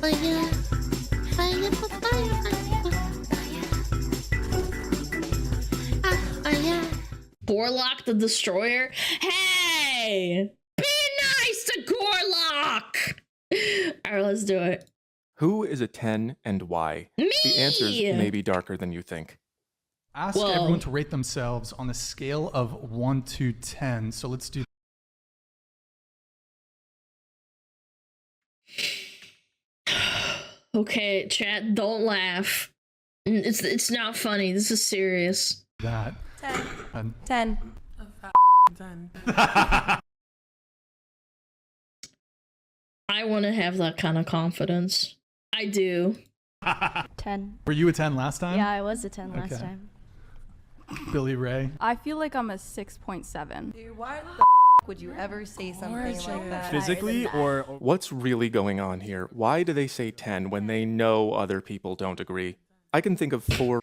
Fire, fire, fire. Gorlock the Destroyer? Hey! Be nice to Gorlock! Alright, let's do it. Who is a 10 and why? Me! The answers may be darker than you think. Ask Whoa. everyone to rate themselves on a scale of 1 to 10. So let's do. Okay, chat, don't laugh. It's not funny. This is serious. That. 10. 10. 10. I want to have that kind of confidence. I do. 10. Were you a 10 last time? Yeah, I was a 10 last Okay. time. Billy Ray. I feel like I'm a 6.7. Dude, why the would you ever say something like that? Physically or What's really going on here? Why do they say 10 when they know other people don't agree? I can think of 4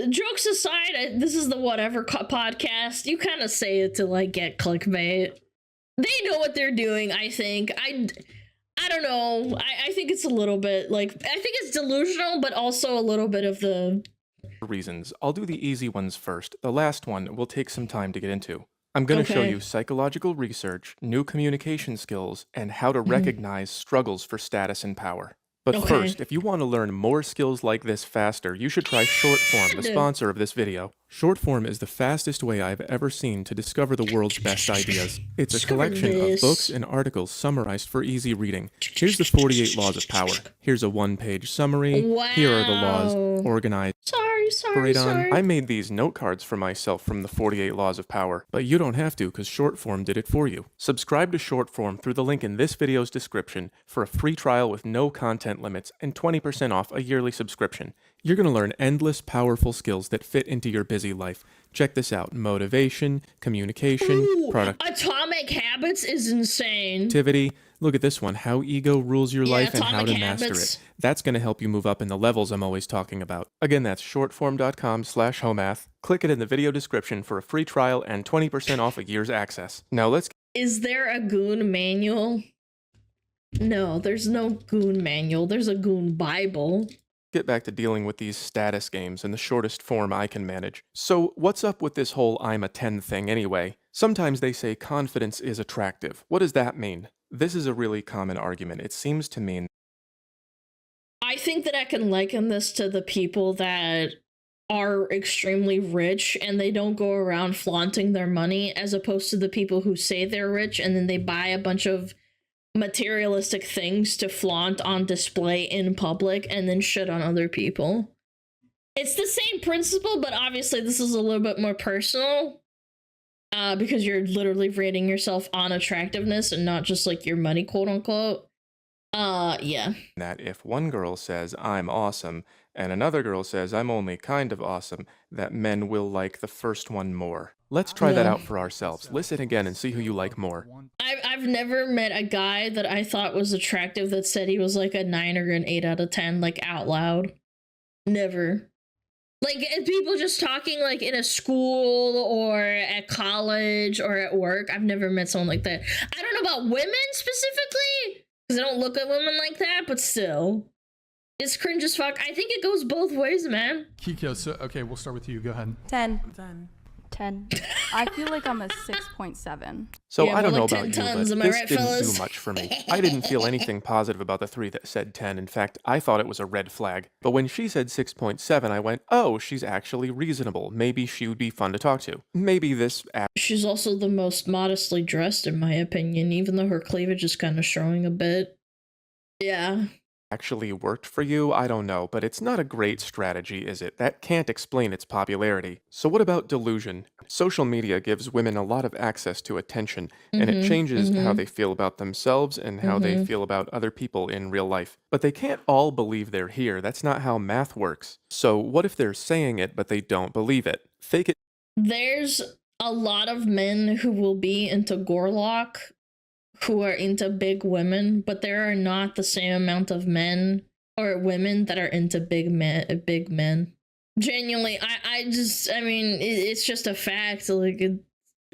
Jokes aside, this is the whatever podcast. You kind of say it to like get clickbait. They know what they're doing, I think. I don't know. I think it's a little bit like, I think it's delusional, but also a little bit of the reasons. I'll do the easy ones first. The last one will take some time to get into. I'm going to show Okay. you psychological research, new communication skills, and how to recognize struggles for status and power. But Okay. first, if you want to learn more skills like this faster, you should try Shortform, the sponsor of this video. Shortform is the fastest way I've ever seen to discover the world's best ideas. It's a Discover collection this. of books and articles summarized for easy reading. Here's the 48 laws of power. Here's a one-page summary. Here are the laws Wow. organized. Sorry. Operate on. I made these note cards for myself from the 48 Laws of Power, but you don't have to because Shortform did it for you. Subscribe to Shortform through the link in this video's description for a free trial with no content limits and 20% off a yearly subscription. You're going to learn endless powerful skills that fit into your busy life. Check this out. Motivation, communication, Atomic Habits is insane. productivity. Look at this one. How ego rules your life and how to Atomic master Habits. it. That's going to help you move up in the levels I'm always talking about. Again, that's shortform.com/homath. Click it in the video description for a free trial and 20% off a year's access. Now let's Is there a goon manual? No, there's no goon manual. There's a goon Bible. get back to dealing with these status games in the shortest form I can manage. So what's up with this whole I'm a 10 thing anyway? Sometimes they say confidence is attractive. What does that mean? This is a really common argument. It seems to mean I think that I can liken this to the people that are extremely rich and they don't go around flaunting their money, as opposed to the people who say they're rich and then they buy a bunch of materialistic things to flaunt on display in public and then shit on other people. It's the same principle, but obviously this is a little bit more personal because you're literally rating yourself on attractiveness and not just like your money, quote unquote. Yeah. that if one girl says I'm awesome and another girl says I'm only kind of awesome, that men will like the first one more. Let's try that Yeah. out for ourselves. Listen again and see who you like more. I've never met a guy that I thought was attractive that said he was like a 9 or an 8 out of 10, like out loud. Never. Like people just talking like in a school or at college or at work. I've never met someone like that. I don't know about women specifically, because I don't look at women like that, but still. It's cringe as fuck. I think it goes both ways, man. Kiko, so okay, we'll start with you. Go ahead. 10. 10. I feel like I'm a 6.7. So Yeah, I don't more know like 10 about you, tons, but am I this right, didn't fellas? do much for me. I didn't feel anything positive about the 3 that said 10. In fact, I thought it was a red flag. But when she said 6.7, I went, oh, she's actually reasonable. Maybe she would be fun to talk to. Maybe this She's also the most modestly dressed, in my opinion, even though her cleavage is kind of showing a bit. Yeah. actually worked for you, I don't know, but it's not a great strategy, is it? That can't explain its popularity. So what about delusion? Social media gives women a lot of access to attention, and it changes how they feel about themselves and how they feel about other people in real life. But they can't all believe they're here. That's not how math works. So what if they're saying it, but they don't believe it? Fake it. There's a lot of men who will be into Gorlock who are into big women, but there are not the same amount of men or women that are into big men. Genuinely, I mean, it's just a fact. Like,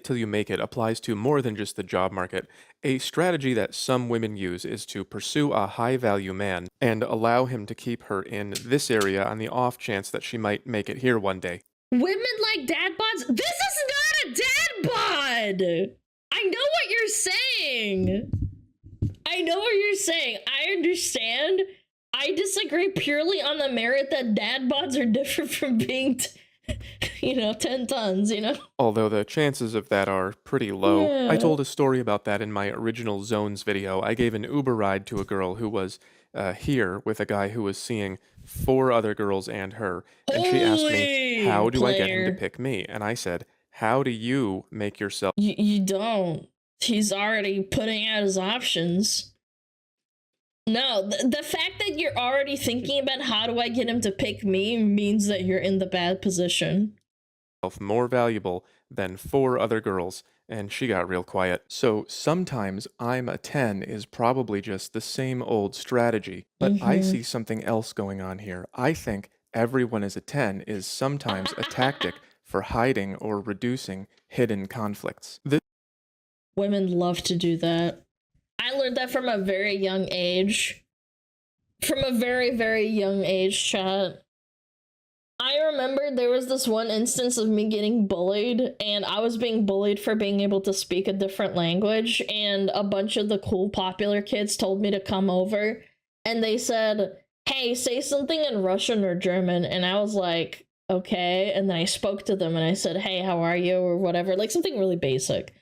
till you make it applies to more than just the job market. A strategy that some women use is to pursue a high-value man and allow him to keep her in this area on the off chance that she might make it here one day. Women like dad bods? This is not a dad bod! I know what you're saying. I know what you're saying. I understand. I disagree purely on the merit that dad bods are different from being, 10 tons, Although the chances of that are pretty low. Yeah. I told a story about that in my original Zones video. I gave an Uber ride to a girl who was here with a guy who was seeing 4 other girls and her. And she asked me, Holy how do I get him player. to pick me? And I said, how do you make yourself... You don't. He's already putting out his options. No, the fact that you're already thinking about how do I get him to pick me means that you're in the bad position. more valuable than 4 other girls, and she got real quiet. So sometimes I'm a 10 is probably just the same old strategy, but I see something else going on here. I think everyone is a 10 is sometimes a tactic for hiding or reducing hidden conflicts. Women love to do that. I learned that from a very young age. From a very, very young age, chat. I remember there was this one instance of me getting bullied, and I was being bullied for being able to speak a different language, and a bunch of the cool popular kids told me to come over, and they said, hey, say something in Russian or German, and I was like, okay, and then I spoke to them, and I said, hey, how are you, or whatever, like something really basic.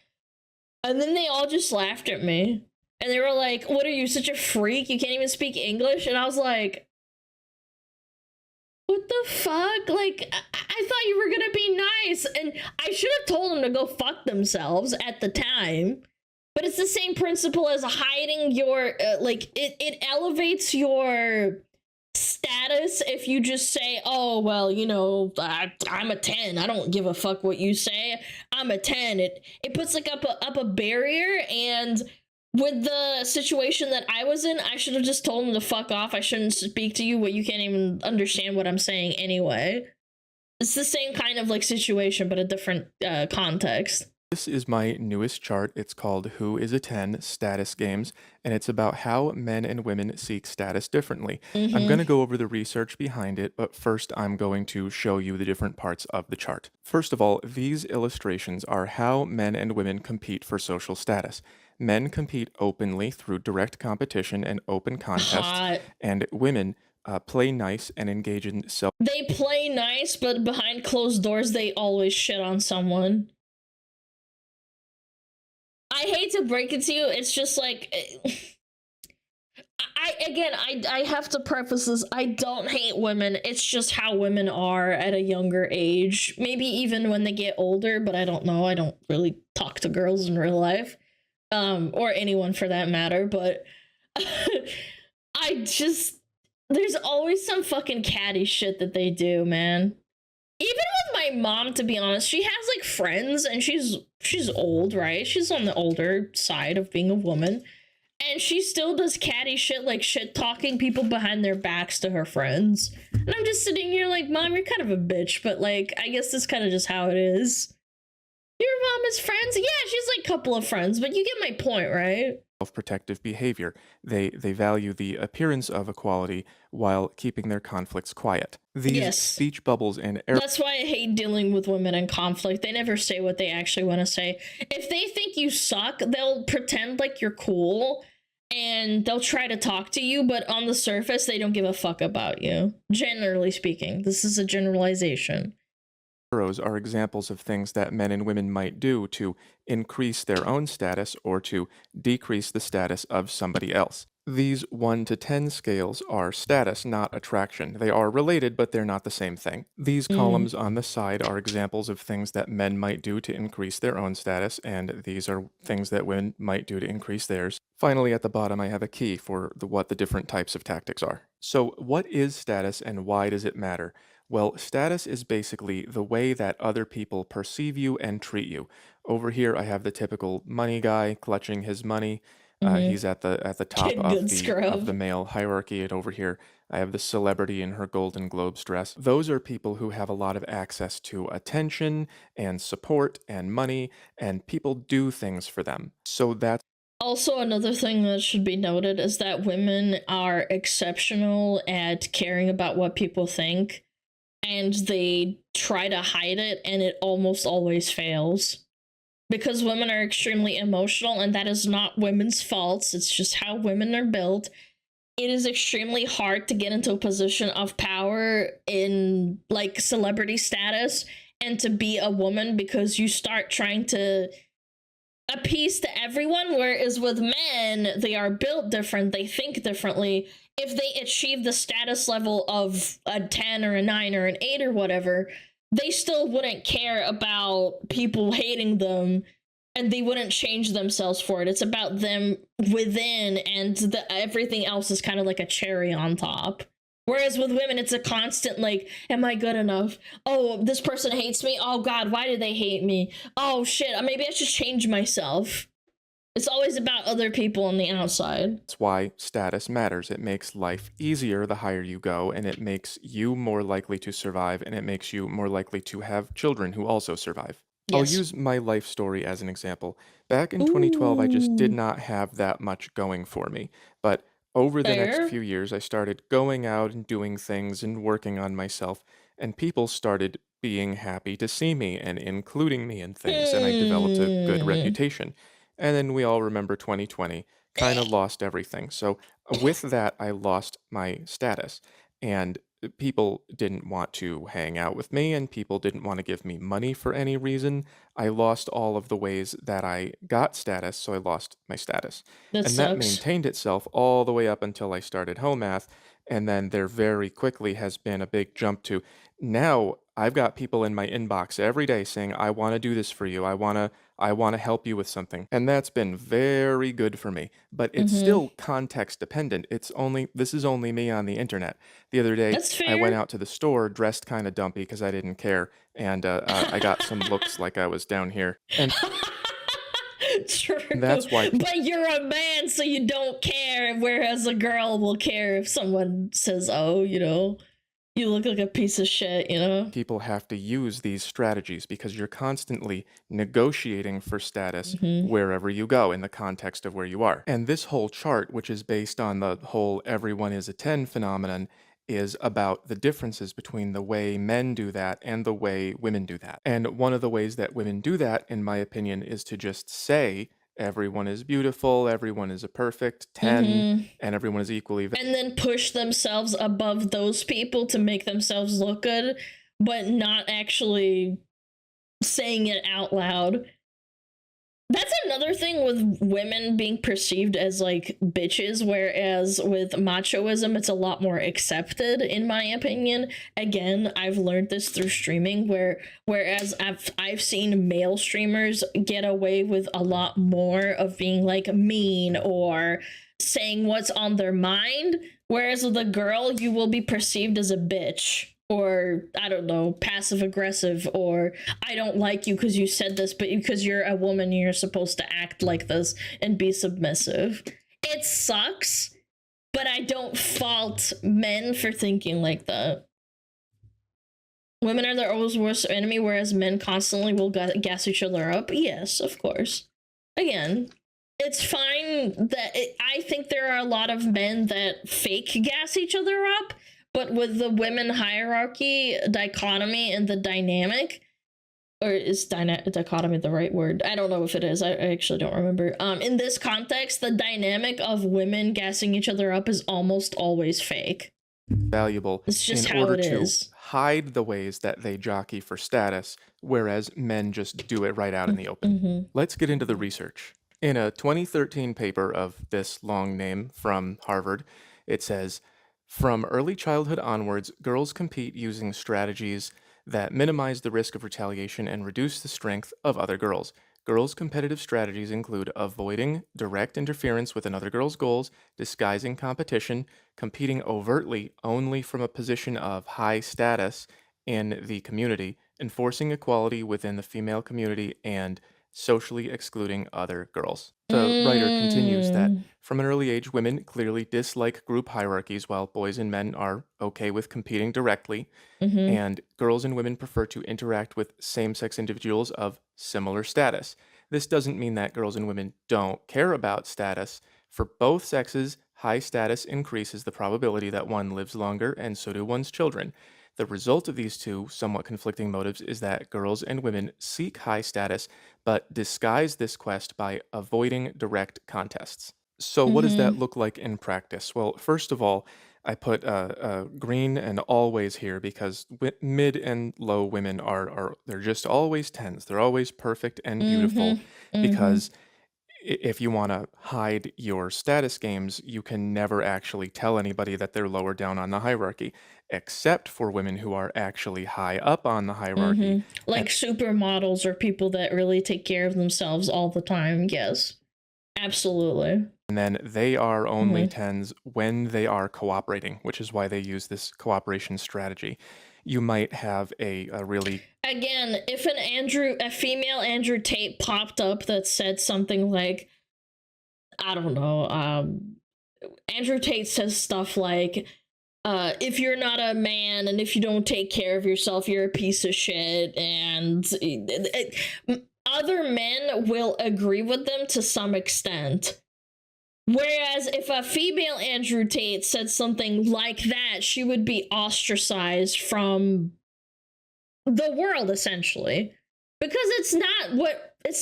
And then they all just laughed at me, and they were like, what are you, such a freak? You can't even speak English? And I was like, what the fuck? Like, I thought you were gonna be nice, and I should have told them to go fuck themselves at the time. But it's the same principle as hiding your, it elevates your status if you just say, oh, well, I'm a 10. I don't give a fuck what you say. I'm a 10. It puts like up a barrier, and with the situation that I was in, I should have just told him to fuck off. I shouldn't speak to you, but you can't even understand what I'm saying anyway. It's the same kind of like situation, but a different context. This is my newest chart. It's called Who is a 10 Status Games, and it's about how men and women seek status differently. I'm going to go over the research behind it, but first I'm going to show you the different parts of the chart. First of all, these illustrations are how men and women compete for social status. Men compete openly through direct competition and open contests, Hot. and women play nice and engage in self. They play nice, but behind closed doors, they always shit on someone. I hate to break it to you, it's just like, I have to preface this, I don't hate women, it's just how women are at a younger age, maybe even when they get older, but I don't know, I don't really talk to girls in real life, or anyone for that matter, but there's always some fucking catty shit that they do, man. Even with my mom, to be honest, she has like friends, and she's old, right? She's on the older side of being a woman, and she still does catty shit, like shit talking people behind their backs to her friends. And I'm just sitting here like, Mom, you're kind of a bitch, but like, I guess that's kind of just how it is. Your mom has friends? Yeah, she's like a couple of friends, but you get my point, right? Self-protective behavior. They value the appearance of equality while keeping their conflicts quiet. These speech bubbles and That's why I hate dealing with women in conflict. They never say what they actually want to say. If they think you suck, they'll pretend like you're cool, and they'll try to talk to you, but on the surface, they don't give a fuck about you. Generally speaking, this is a generalization. Arrows are examples of things that men and women might do to increase their own status or to decrease the status of somebody else. These 1 to 10 scales are status, not attraction. They are related, but they're not the same thing. These columns on the side are examples of things that men might do to increase their own status, and these are things that women might do to increase theirs. Finally, at the bottom, I have a key for what the different types of tactics are. So, what is status and why does it matter? Well, status is basically the way that other people perceive you and treat you. Over here, I have the typical money guy clutching his money. He's at the top Good of the scrub. male hierarchy, and over here I have the celebrity in her Golden Globes dress. Those are people who have a lot of access to attention and support and money, and people do things for them. So that's Also, another thing that should be noted is that women are exceptional at caring about what people think, and they try to hide it, and it almost always fails. Because women are extremely emotional, and that is not women's faults, it's just how women are built. It is extremely hard to get into a position of power in like celebrity status and to be a woman, because you start trying to appease to everyone, whereas with men, they are built different, they think differently. If they achieve the status level of a 10 or a 9 or an 8 or whatever, they still wouldn't care about people hating them, and they wouldn't change themselves for it. It's about them within, and everything else is kind of like a cherry on top. Whereas with women, it's a constant, like, am I good enough? Oh, this person hates me. Oh God, why do they hate me? Oh shit, maybe I should change myself. It's always about other people on the outside. why status matters. It makes life easier the higher you go, and it makes you more likely to survive, and it makes you more likely to have children who also survive. I'll Yes. use my life story as an example. Back in 2012, I just did not have that much going for me. But over the next Fair. few years, I started going out and doing things and working on myself, and people started being happy to see me and including me in things, and I developed a good reputation. And then we all remember 2020 kind of lost everything. So with that, I lost my status. And people didn't want to hang out with me, and people didn't want to give me money for any reason. I lost all of the ways that I got status, so I lost my status. That And that sucks. maintained itself all the way up until I started home math. And then there very quickly has been a big jump to now I've got people in my inbox every day saying, I want to do this for you. I want to help you with something. And that's been very good for me. But it's still context dependent. This is only me on the internet. The other day, That's I went fair. out to the store dressed kind of dumpy because I didn't care. And I got some looks like I was down here. And True. that's why But you're a man, so you don't care, whereas a girl will care if someone says, oh, you look like a piece of shit, people have to use these strategies because you're constantly negotiating for status wherever you go in the context of where you are. And this whole chart, which is based on the whole everyone is a 10 phenomenon, is about the differences between the way men do that and the way women do that. And one of the ways that women do that, in my opinion, is to just say, everyone is beautiful, everyone is a perfect 10, and everyone is equally And then push themselves above those people to make themselves look good, but not actually saying it out loud. That's another thing with women being perceived as like bitches, whereas with machoism, it's a lot more accepted, in my opinion. Again, I've learned this through streaming, whereas I've seen male streamers get away with a lot more of being like mean or saying what's on their mind, whereas with a girl, you will be perceived as a bitch. Or, I don't know, passive aggressive, or I don't like you because you said this, but because you're a woman, you're supposed to act like this and be submissive. It sucks, but I don't fault men for thinking like that. Women are their own worst enemy, whereas men constantly will gas each other up. Yes, of course. Again, it's fine that I think there are a lot of men that fake gas each other up. But with the women hierarchy dichotomy and the dynamic, or is dichotomy the right word? I don't know if it is. I actually don't remember. In this context, the dynamic of women gassing each other up is almost always fake. valuable It's just in how order it to is. hide the ways that they jockey for status, whereas men just do it right out in the open. Let's get into the research. In a 2013 paper of this long name from Harvard, it says, from early childhood onwards, girls compete using strategies that minimize the risk of retaliation and reduce the strength of other girls. Girls' competitive strategies include avoiding direct interference with another girl's goals, disguising competition, competing overtly only from a position of high status in the community, enforcing equality within the female community, and socially excluding other girls. The writer continues that from an early age, women clearly dislike group hierarchies while boys and men are okay with competing directly, and girls and women prefer to interact with same sex individuals of similar status. This doesn't mean that girls and women don't care about status. For both sexes, high status increases the probability that one lives longer, and so do one's children. The result of these two somewhat conflicting motives is that girls and women seek high status, but disguise this quest by avoiding direct contests. So, what does that look like in practice? Well, first of all, I put green and always here because mid and low women are they're just always tens. They're always perfect and beautiful because if you want to hide your status games, you can never actually tell anybody that they're lower down on the hierarchy, except for women who are actually high up on the hierarchy. Like supermodels or people that really take care of themselves all the time. Yes, absolutely. And then they are only tens when they are cooperating, which is why they use this cooperation strategy. You might have a really Again, if a female Andrew Tate popped up that said something like, I don't know, Andrew Tate says stuff like, if you're not a man and if you don't take care of yourself, you're a piece of shit, and other men will agree with them to some extent. Whereas if a female Andrew Tate said something like that, she would be ostracized from the world, essentially. Because it's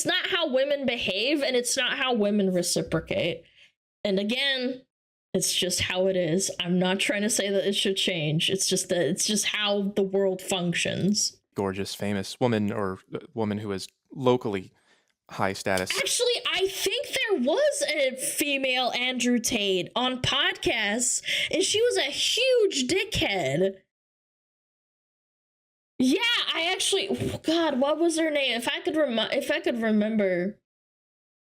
not how women behave, and it's not how women reciprocate. And again, it's just how it is. I'm not trying to say that it should change. It's just how the world functions. gorgeous, famous woman or woman who is locally high status. Actually, I think there was a female Andrew Tate on podcasts, and she was a huge dickhead. Yeah, I actually, God, what was her name? If I could remember,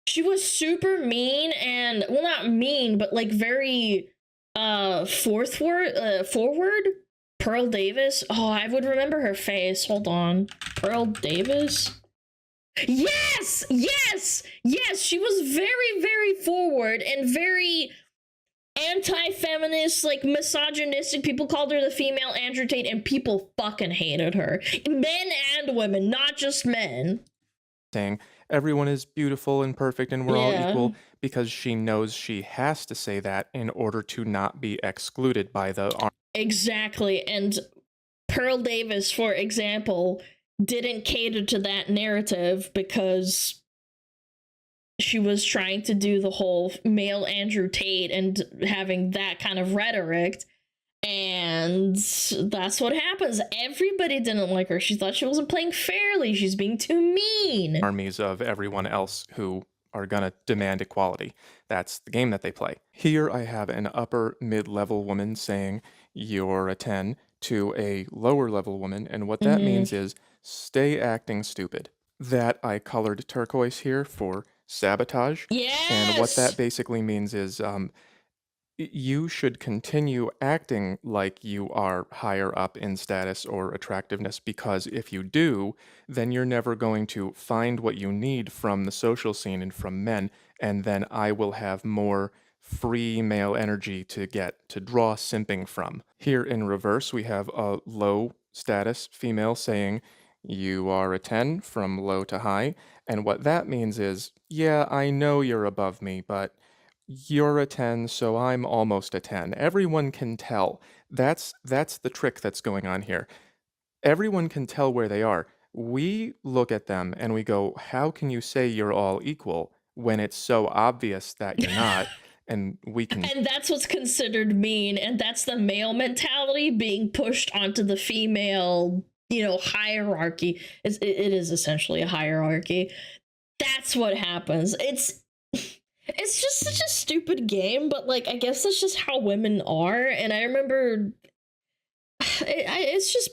she was super mean and, well, not mean, but like very forward. Pearl Davis. Oh, I would remember her face. Hold on, Pearl Davis. Yes, she was very, very forward and very anti-feminist, like misogynistic. People called her the female Andrew Tate, and people fucking hated her. Men and women, not just men. Saying everyone is beautiful and perfect and we're all equal, because she knows she has to say that in order to not be excluded by the Exactly. And Pearl Davis, for example, didn't cater to that narrative because she was trying to do the whole male Andrew Tate and having that kind of rhetoric, and that's what happens. Everybody didn't like her. She thought she wasn't playing fairly. She's being too mean. armies of everyone else who are gonna demand equality. That's the game that they play. Here I have an upper mid-level woman saying you're a 10 to a lower level woman, and what that means is stay acting stupid. That I colored turquoise here for sabotage. Yes! And what that basically means is you should continue acting like you are higher up in status or attractiveness, because if you do, then you're never going to find what you need from the social scene and from men, and then I will have more free male energy to draw simping from. Here in reverse, we have a low status female saying, you are a 10 from low to high, and what that means is, yeah, I know you're above me, but you're a 10, so I'm almost a 10. Everyone can tell. That's the trick that's going on here. Everyone can tell where they are. We look at them and we go, how can you say you're all equal when it's so obvious that you're not? And we can... And that's what's considered mean, and that's the male mentality being pushed onto the female, hierarchy. It is essentially a hierarchy. That's what happens. It's just such a stupid game, but like, I guess that's just how women are. And I remember it's just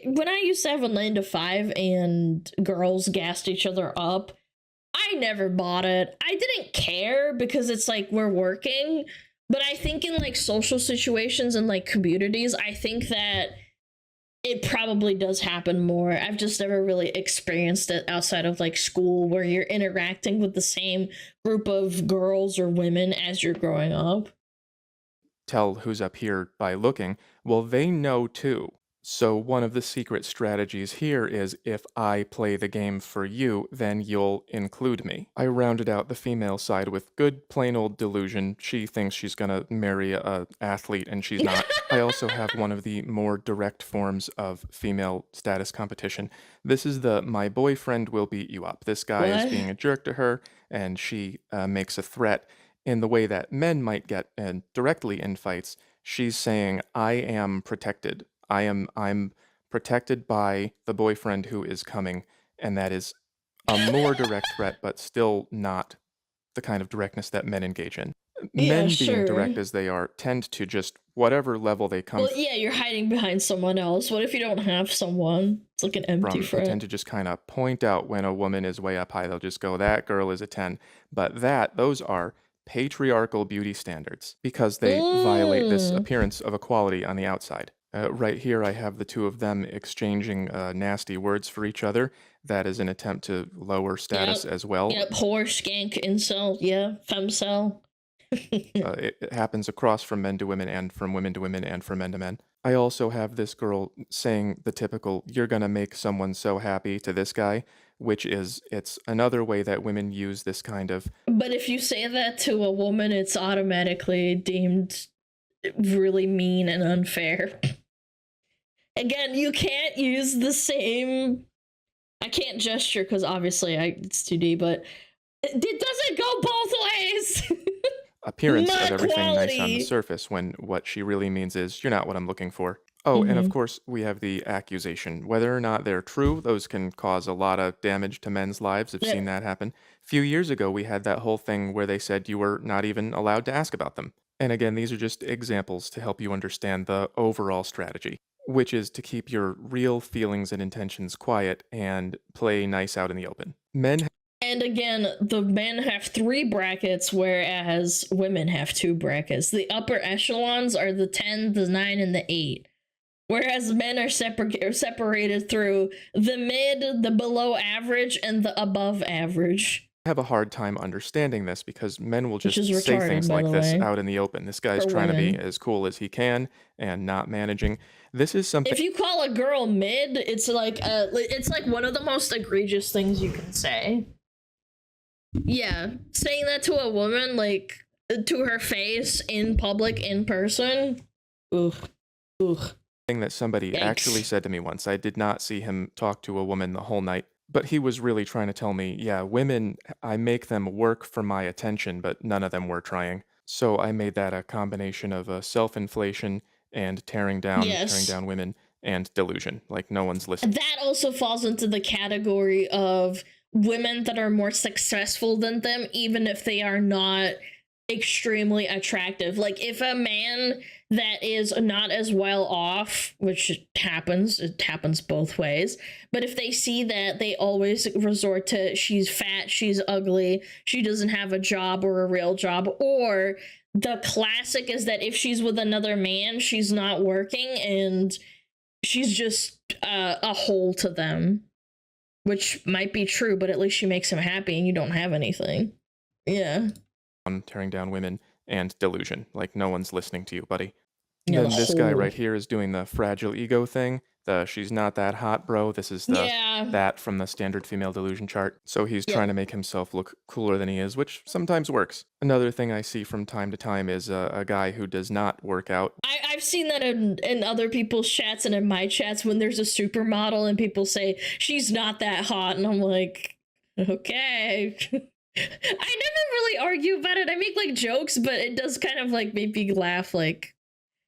when I used to have a 9-to-5 and girls gassed each other up, I never bought it. I didn't care because it's like, we're working. But I think in like social situations and like communities, I think that it probably does happen more. I've just never really experienced it outside of like school where you're interacting with the same group of girls or women as you're growing up. Tell who's up here by looking, well, they know too. So one of the secret strategies here is if I play the game for you, then you'll include me. I rounded out the female side with good plain old delusion. She thinks she's gonna marry a athlete and she's not. I also have one of the more direct forms of female status competition. This is the my boyfriend will beat you up. This guy is What? being a jerk to her and she makes a threat in the way that men might get directly in fights. She's saying, I am protected. I'm protected by the boyfriend who is coming, and that is a more direct threat, but still not the kind of directness that men engage in. Yeah, Men sure. being direct as they are tend to just whatever level they come Well, yeah, you're hiding behind someone else. What if you don't have someone? It's like an empty from, they front. tend to just kind of point out when a woman is way up high. They'll just go, that girl is a 10. But those are patriarchal beauty standards because they violate this appearance of equality on the outside. Right here, I have the two of them exchanging nasty words for each other. That is an attempt to lower status as well. Yep, whore, skank, incel, yeah, femcel. It happens across from men to women and from women to women and from men to men. I also have this girl saying the typical, you're gonna make someone so happy to this guy, which is, it's another way that women use this kind of... But if you say that to a woman, it's automatically deemed really mean and unfair. Again, you can't use the same... I can't gesture because obviously it's 2D, but it doesn't go both ways! appearance Not of everything nice on the quality. surface when what she really means is, you're not what I'm looking for. Oh, and of course, we have the accusation. Whether or not they're true, those can cause a lot of damage to men's lives. I've seen that happen. A few years ago, we had that whole thing where they said you were not even allowed to ask about them. And again, these are just examples to help you understand the overall strategy, which is to keep your real feelings and intentions quiet and play nice out in the open. And again, the men have 3 brackets, whereas women have 2 brackets. The upper echelons are the 10, the 9, and the 8. Whereas men are separated through the mid, the below average, and the above average. Have a hard time understanding this because men will just Which is say retarded, things by like the this way. out in the open. This guy's For trying to be women. as cool as he can and not managing. This is something... If you call a girl mid, it's like one of the most egregious things you can say. Yeah, saying that to a woman, like, to her face, in public, in person, ugh. thing that somebody Yikes. actually said to me once. I did not see him talk to a woman the whole night, but he was really trying to tell me, yeah, women, I make them work for my attention, but none of them were trying. So I made that a combination of self-inflation and tearing down women and delusion. Like no one's listening. That also falls into the category of women that are more successful than them, even if they are not extremely attractive. Like if a man that is not as well off, which it happens both ways, but if they see that, they always resort to, she's fat, she's ugly, she doesn't have a job or a real job, or the classic is that if she's with another man, she's not working and she's just a hole to them, which might be true, but at least she makes him happy and you don't have anything. Yeah. Tearing down women and delusion. Like no one's listening to you, buddy. Yeah, Then the this guy whole- right here is doing the fragile ego thing. The she's not that hot, bro. This is the that from the standard female delusion chart. So he's trying to make himself look cooler than he is, which sometimes works. Another thing I see from time to time is a guy who does not work out. I've seen that in other people's chats and in my chats when there's a supermodel and people say she's not that hot, and I'm like, okay. I never really argue about it. I make like jokes, but it does kind of like make me laugh. Like,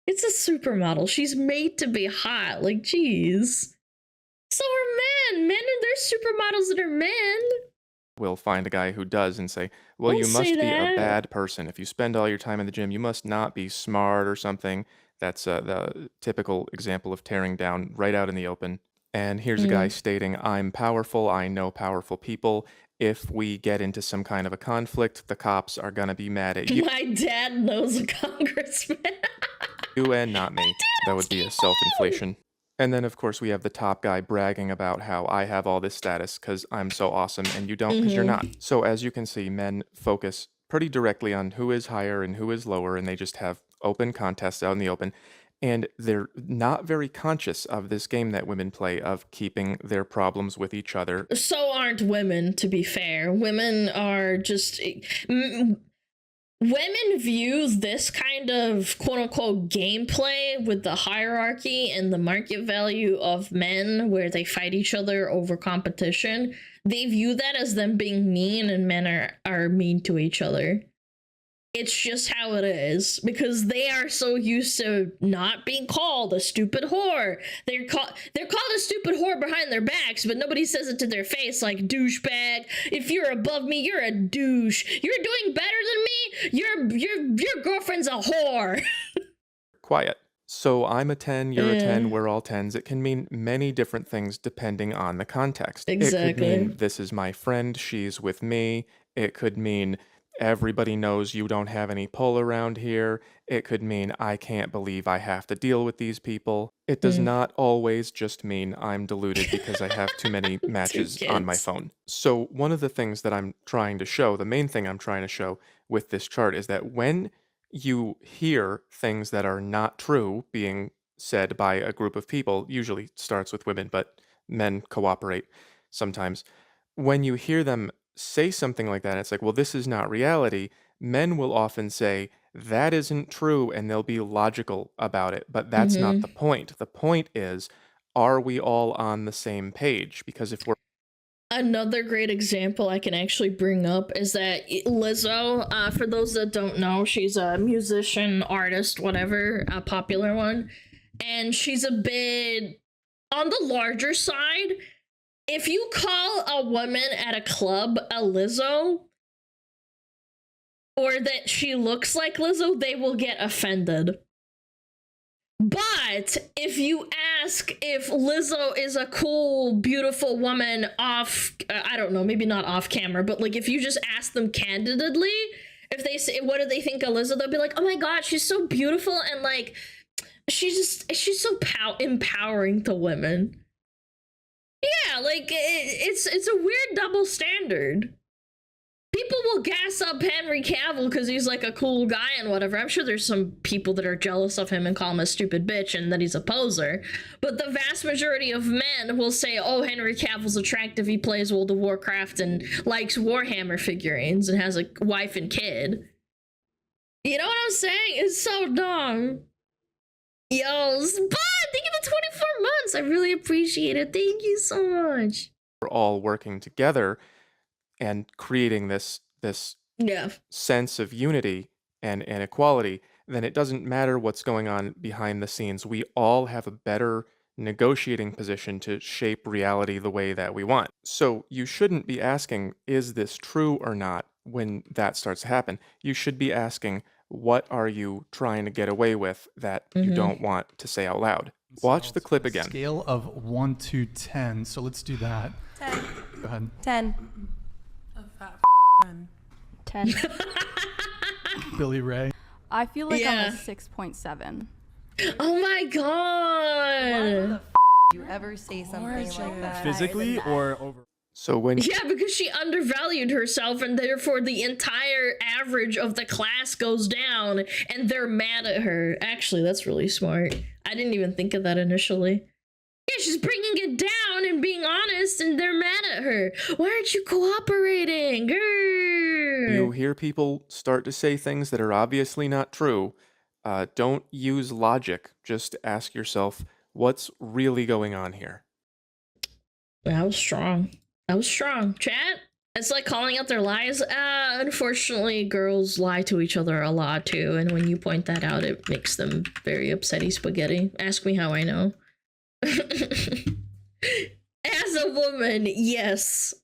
it's a supermodel. She's made to be hot. Like, geez. So are men. Men, and there's supermodels that are men. Will find a guy who does and say, well, Don't you must say be a that. bad person. If you spend all your time in the gym, you must not be smart or something. That's the typical example of tearing down right out in the open. And here's a guy stating, I'm powerful. I know powerful people. If we get into some kind of a conflict, the cops are going to be mad at you. My dad knows a congressman. You and not me. That would be a self-inflation. And then, of course, we have the top guy bragging about how I have all this status because I'm so awesome and you don't because you're not. So, as you can see, men focus pretty directly on who is higher and who is lower, and they just have open contests out in the open. And they're not very conscious of this game that women play of keeping their problems with each other. So aren't women, to be fair. Women are just... Women view this kind of quote-unquote gameplay with the hierarchy and the market value of men where they fight each other over competition. They view that as them being mean, and men are mean to each other. It's just how it is, because they are so used to not being called a stupid whore. They're called a stupid whore behind their backs, but nobody says it to their face, like douchebag. If you're above me, you're a douche. You're doing better than me. Your girlfriend's a whore. Quiet. So I'm a 10, you're a 10, we're all 10s. It can mean many different things depending on the context. Exactly. It could mean this is my friend, she's with me. It could mean everybody knows you don't have any pull around here. It could mean I can't believe I have to deal with these people. It does not always just mean I'm deluded because I have too many matches on my phone. So one of the things that I'm trying to show, the main thing I'm trying to show with this chart is that when you hear things that are not true being said by a group of people, usually starts with women, but men cooperate sometimes. When you hear them say something like that, it's like, well, this is not reality. Men will often say, that isn't true, and they'll be logical about it. But that's not the point. The point is, are we all on the same page? Because if we're... Another great example I can actually bring up is that Lizzo, for those that don't know, she's a musician, artist, whatever, a popular one. And she's a bit on the larger side. If you call a woman at a club a Lizzo, or that she looks like Lizzo, they will get offended. But if you ask if Lizzo is a cool, beautiful woman off, I don't know, maybe not off camera, but like if you just ask them candidly, if they say, what do they think of Lizzo? They'll be like, oh my God, she's so beautiful. And like, she's so empowering to women. Yeah, like, it's a weird double standard. People will gas up Henry Cavill because he's like a cool guy and whatever. I'm sure there's some people that are jealous of him and call him a stupid bitch and that he's a poser. But the vast majority of men will say, oh, Henry Cavill's attractive, he plays World of Warcraft and likes Warhammer figurines and has a wife and kid. You know what I'm saying? It's so dumb. Yo, Spud, thank you for 24 months. I really appreciate it. Thank you so much. We're all working together and creating this sense of unity and equality, then it doesn't matter what's going on behind the scenes. We all have a better negotiating position to shape reality the way that we want. So you shouldn't be asking, is this true or not, when that starts to happen. You should be asking, what are you trying to get away with that you don't want to say out loud? Watch the clip again. Scale of 1 to 10. So let's do that. 10. Go ahead. 10. A fat 10. 10. Billy Ray. I feel like I'm Yeah. a 6.7. Oh my God. You ever say something like that? Physically or over? So when Yeah, because she undervalued herself and therefore the entire average of the class goes down and they're mad at her. Actually, that's really smart. I didn't even think of that initially. Yeah, she's bringing it down and being honest and they're mad at her. Why aren't you cooperating? Grr. you hear people start to say things that are obviously not true, don't use logic. Just ask yourself, what's really going on here? That was strong. That was strong. Chat? It's like calling out their lies. Unfortunately, girls lie to each other a lot too, and when you point that out, it makes them very upsetty spaghetti. Ask me how I know. As a woman, yes,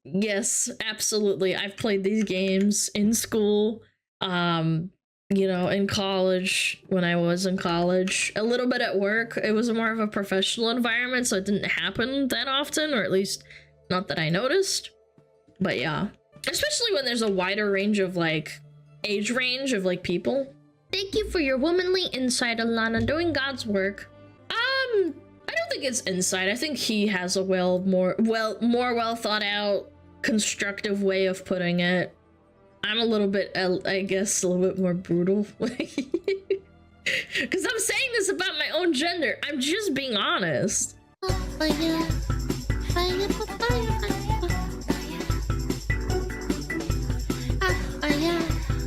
absolutely. I've played these games in school, you know, in college, when I was in college, a little bit at work. It was more of a professional environment, so it didn't happen that often, or at least not that I noticed. But yeah, especially when there's a wider range of like age range of like people. Thank you for your womanly insight, Alana, doing God's work. I don't think it's insight. I think he has a more well thought out, constructive way of putting it. I'm a little bit, I guess, a little bit more brutal. Because I'm saying this about my own gender. I'm just being honest. Fire, fire, fire, fire.